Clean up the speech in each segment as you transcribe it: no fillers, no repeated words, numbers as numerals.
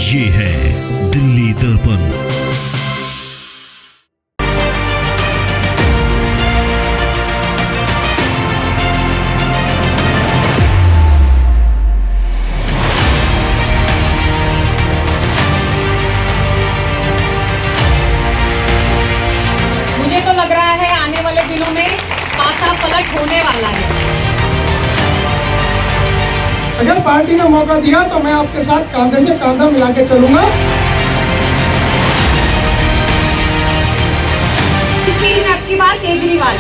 ये है दिल्ली दर्पण। मुझे तो लग रहा है आने वाले दिनों में पासा पलट होने वाला है। अगर पार्टी ने मौका दिया तो मैं आपके साथ कंधे से कंधा मिला के चलूंगा। आपकी बात केजरीवाल।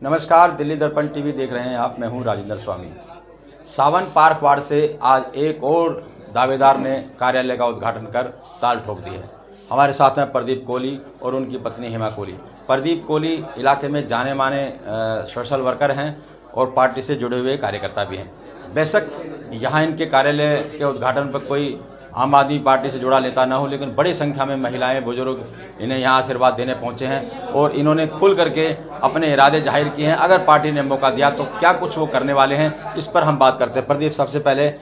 नमस्कार, दिल्ली दर्पण टीवी देख रहे हैं आप। मैं हूं राजेंद्र स्वामी। सावन पार्क वार्ड से आज एक और दावेदार ने कार्यालय का उद्घाटन कर ताल ठोक दी है। हमारे साथ हैं प्रदीप कोहली और उनकी पत्नी हेमा कोहली। प्रदीप कोहली इलाके में जाने माने सोशल वर्कर हैं और पार्टी से जुड़े हुए कार्यकर्ता भी हैं। बेशक यहाँ इनके कार्यालय के उद्घाटन पर कोई आम आदमी पार्टी से जुड़ा नेता ना हो, लेकिन बड़ी संख्या में महिलाएं, बुजुर्ग इन्हें यहाँ आशीर्वाद देने पहुँचे हैं और इन्होंने खुल करके अपने इरादे जाहिर किए हैं। अगर पार्टी ने मौका दिया तो क्या कुछ वो करने वाले हैं, इस पर हम बात करते हैं। प्रदीप, सबसे पहले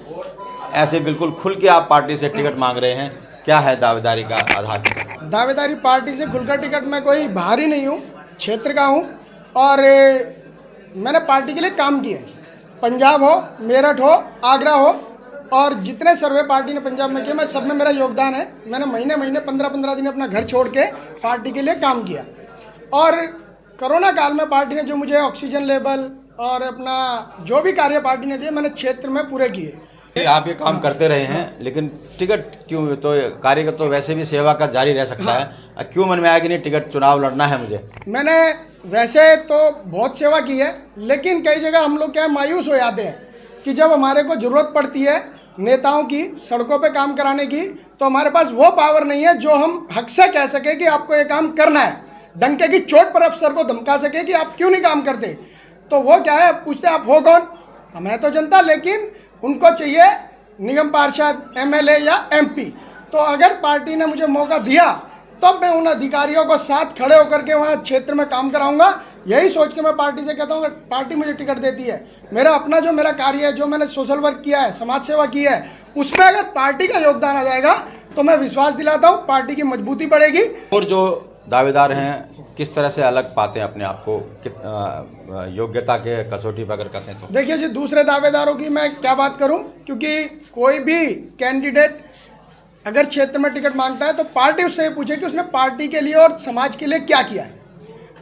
ऐसे बिल्कुल खुल के आप पार्टी से टिकट मांग रहे हैं, क्या है दावेदारी का आधार? दावेदारी पार्टी से खुलकर टिकट, मैं कोई बाहरी नहीं हूँ, क्षेत्र का हूँ और मैंने पार्टी के लिए काम किए। पंजाब हो, मेरठ हो, आगरा हो और जितने सर्वे पार्टी ने पंजाब में किए, मैं सब में मेरा योगदान है। मैंने महीने 15-15 दिन अपना घर छोड़ के पार्टी के लिए काम किया और कोरोना काल में पार्टी ने जो मुझे ऑक्सीजन लेवल और अपना जो भी कार्य पार्टी ने दिए, मैंने क्षेत्र में पूरे किए। आप ये काम करते रहे हैं, लेकिन टिकट क्यों? तो कार्य का तो वैसे भी सेवा का जारी रह सकता है। क्यों मन में आया कि नहीं टिकट चुनाव लड़ना है मुझे? मैंने वैसे तो बहुत सेवा की है, लेकिन कई जगह हम लोग क्या मायूस हो जाते हैं कि जब हमारे को ज़रूरत पड़ती है नेताओं की सड़कों पे काम कराने की, तो हमारे पास वो पावर नहीं है जो हम हक से कह सके कि आपको ये काम करना है। डंके की चोट पर अफसर को धमका सके कि आप क्यों नहीं काम करते। तो वो क्या है, पूछते आप हो कौन? हमें तो जनता, लेकिन उनको चाहिए निगम पार्षद, एमएलए या एमपी। तो अगर पार्टी ने मुझे मौका दिया तब मैं उन अधिकारियों को साथ खड़े होकर के वहाँ क्षेत्र में काम कराऊंगा। यही सोच के मैं पार्टी से कहता हूँ, अगर पार्टी मुझे टिकट देती है, मेरा अपना जो मेरा कार्य है, जो मैंने सोशल वर्क किया है, समाज सेवा की है, उसमें अगर पार्टी का योगदान आ जाएगा तो मैं विश्वास दिलाता हूँ पार्टी की मजबूती बढ़ेगी। और जो दावेदार हैं किस तरह से अलग पाते हैं अपने आप को योग्यता के कसौटी पर अगर कसें तो? देखिए जी, दूसरे दावेदारों की मैं क्या बात करूं, क्योंकि कोई भी कैंडिडेट अगर क्षेत्र में टिकट मांगता है तो पार्टी उससे ये पूछे कि उसने पार्टी के लिए और समाज के लिए क्या किया है।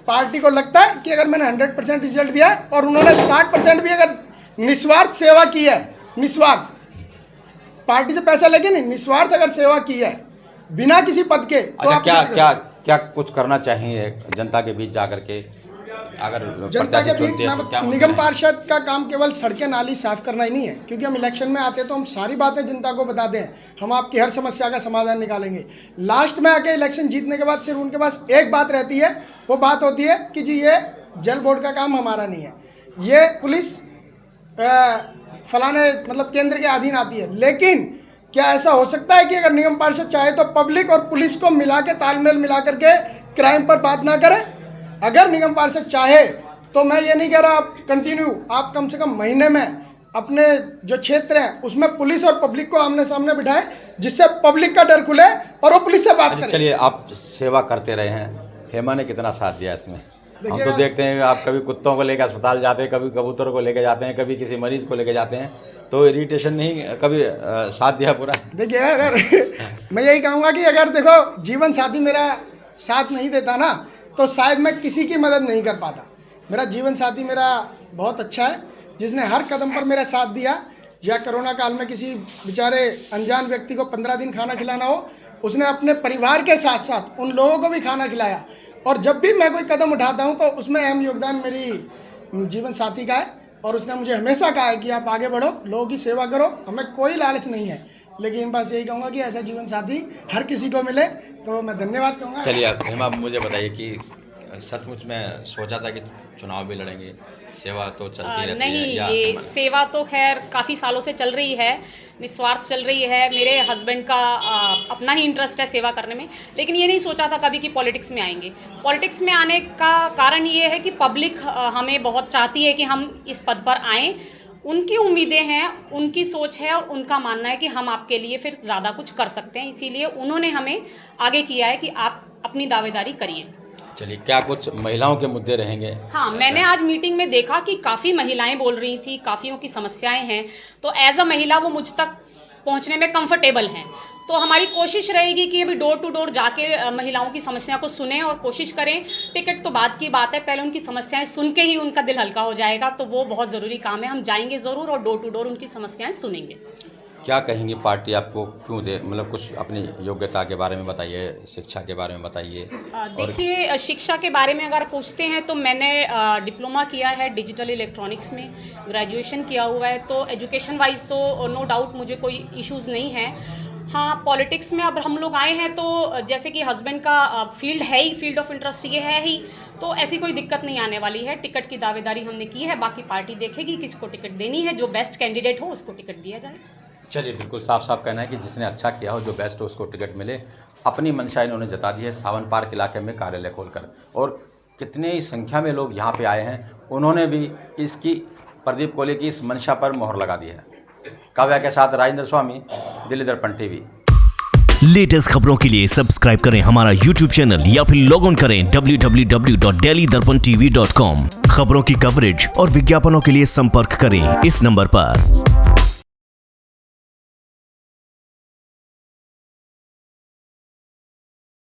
पार्टी को लगता है कि अगर मैंने 100% रिजल्ट दिया है और उन्होंने 60% भी अगर निस्वार्थ सेवा की है, निस्वार्थ, पार्टी से पैसा लेके नहीं, निस्वार्थ अगर सेवा की है बिना किसी पद के, तो अच्छा, क्या कुछ करना चाहिए जनता के बीच जाकर के? अगर जनता के बीच तो क्या निगम पार्षद का काम केवल सड़कें नाली साफ करना ही नहीं है, क्योंकि हम इलेक्शन में आते तो हम सारी बातें जनता को बताते हैं, हम आपकी हर समस्या का समाधान निकालेंगे। लास्ट में आके इलेक्शन जीतने के बाद सिर्फ उनके पास एक बात रहती है, वो बात होती है कि जी ये जल बोर्ड का काम हमारा नहीं है, ये पुलिस फलाने मतलब केंद्र के अधीन आती है। लेकिन क्या ऐसा हो सकता है कि अगर निगम पार्षद चाहे तो पब्लिक और पुलिस को मिला के, तालमेल मिला करके क्राइम पर बात ना करें? अगर निगम पार्षद चाहे तो मैं ये नहीं कह रहा आप कंटिन्यू, आप कम से कम महीने में अपने जो क्षेत्र हैं उसमें पुलिस और पब्लिक को आमने सामने बिठाएं, जिससे पब्लिक का डर खुले और वो पुलिस से बात करें। चलिए, आप सेवा करते रहे हैं, हेमा ने कितना साथ दिया इसमें? हम तो देखते हैं आप कभी कुत्तों को लेकर अस्पताल जाते हैं, कभी कबूतरों को लेकर जाते हैं, कभी किसी मरीज को लेकर जाते हैं, तो इरिटेशन नहीं कभी साथ दिया पूरा? देखिए, अगर मैं यही कहूँगा कि अगर देखो जीवन साथी मेरा साथ नहीं देता ना, तो शायद मैं किसी की मदद नहीं कर पाता। मेरा जीवन साथी मेरा बहुत अच्छा है, जिसने हर कदम पर मेरा साथ दिया। या कोरोना काल में किसी बेचारे अनजान व्यक्ति को 15 दिन खाना खिलाना हो, उसने अपने परिवार के साथ साथ उन लोगों को भी खाना खिलाया। और जब भी मैं कोई कदम उठाता हूं तो उसमें अहम योगदान मेरी जीवन साथी का है, और उसने मुझे हमेशा कहा है कि आप आगे बढ़ो, लोगों की सेवा करो। हमें कोई लालच नहीं है, लेकिन बस यही कहूँगा कि ऐसा जीवन साथी हर किसी को मिले तो मैं धन्यवाद कहूँगा। चलिए हेमा, मुझे बताइए कि सचमुच में सोचा था कि चुनाव भी लड़ेंगे, सेवा तो चलती रहती नहीं, है? ये सेवा तो खैर काफ़ी सालों से चल रही है, निस्वार्थ चल रही है। मेरे हस्बैंड का अपना ही इंटरेस्ट है सेवा करने में, लेकिन ये नहीं सोचा था कभी कि पॉलिटिक्स में आएंगे। पॉलिटिक्स में आने का कारण ये है कि पब्लिक हमें बहुत चाहती है कि हम इस पद पर आएँ उनकी उम्मीदें हैं, उनकी सोच है और उनका मानना है कि हम आपके लिए फिर ज़्यादा कुछ कर सकते हैं, इसीलिए उन्होंने हमें आगे किया है कि आप अपनी दावेदारी करिए। चलिए, क्या कुछ महिलाओं के मुद्दे रहेंगे? हाँ, मैंने आज मीटिंग में देखा कि काफ़ी महिलाएं बोल रही थी, काफ़ियों की समस्याएं हैं, तो एज अ महिला वो मुझ तक पहुंचने में कंफर्टेबल हैं। तो हमारी कोशिश रहेगी कि अभी डोर टू डोर जाके महिलाओं की समस्या को सुने और कोशिश करें। टिकट तो बाद की बात है, पहले उनकी समस्याएं सुन के ही उनका दिल हल्का हो जाएगा, तो वो बहुत ज़रूरी काम है। हम जाएंगे ज़रूर और डोर टू डोर उनकी समस्याएं सुनेंगे। क्या कहेंगी पार्टी आपको क्यों दे, मतलब कुछ अपनी योग्यता के बारे में बताइए, शिक्षा के बारे में बताइए। देखिए, शिक्षा के बारे में अगर पूछते हैं तो मैंने डिप्लोमा किया है डिजिटल इलेक्ट्रॉनिक्स में, ग्रेजुएशन किया हुआ है, तो एजुकेशन वाइज तो नो डाउट मुझे कोई इश्यूज़ नहीं है। हाँ, पॉलिटिक्स में अब हम लोग आए हैं तो जैसे कि हस्बैंड का फील्ड है ही, फील्ड ऑफ इंटरेस्ट ये है ही, तो ऐसी कोई दिक्कत नहीं आने वाली है। टिकट की दावेदारी हमने की है, बाकी पार्टी देखेगी किसको टिकट देनी है, जो बेस्ट कैंडिडेट हो उसको टिकट दिया जाए। चलिए, बिल्कुल साफ साफ कहना है कि जिसने अच्छा किया हो, जो बेस्ट हो, उसको टिकट मिले। अपनी मंशा इन्होंने जता दी है सावन पार्क इलाके में कार्यालय खोलकर, और कितनी संख्या में लोग यहाँ पे आए हैं, उन्होंने भी इसकी, प्रदीप कोहली की इस मंशा पर मोहर लगा दी है। काव्या के साथ राजेंद्र स्वामी, दिल्ली दर्पण टीवी। लेटेस्ट खबरों के लिए सब्सक्राइब करें हमारा यूट्यूब चैनल या फिर लॉग ऑन करें www.delhidarpantv.com। खबरों की कवरेज और विज्ञापनों के लिए संपर्क करें इस नंबर पर।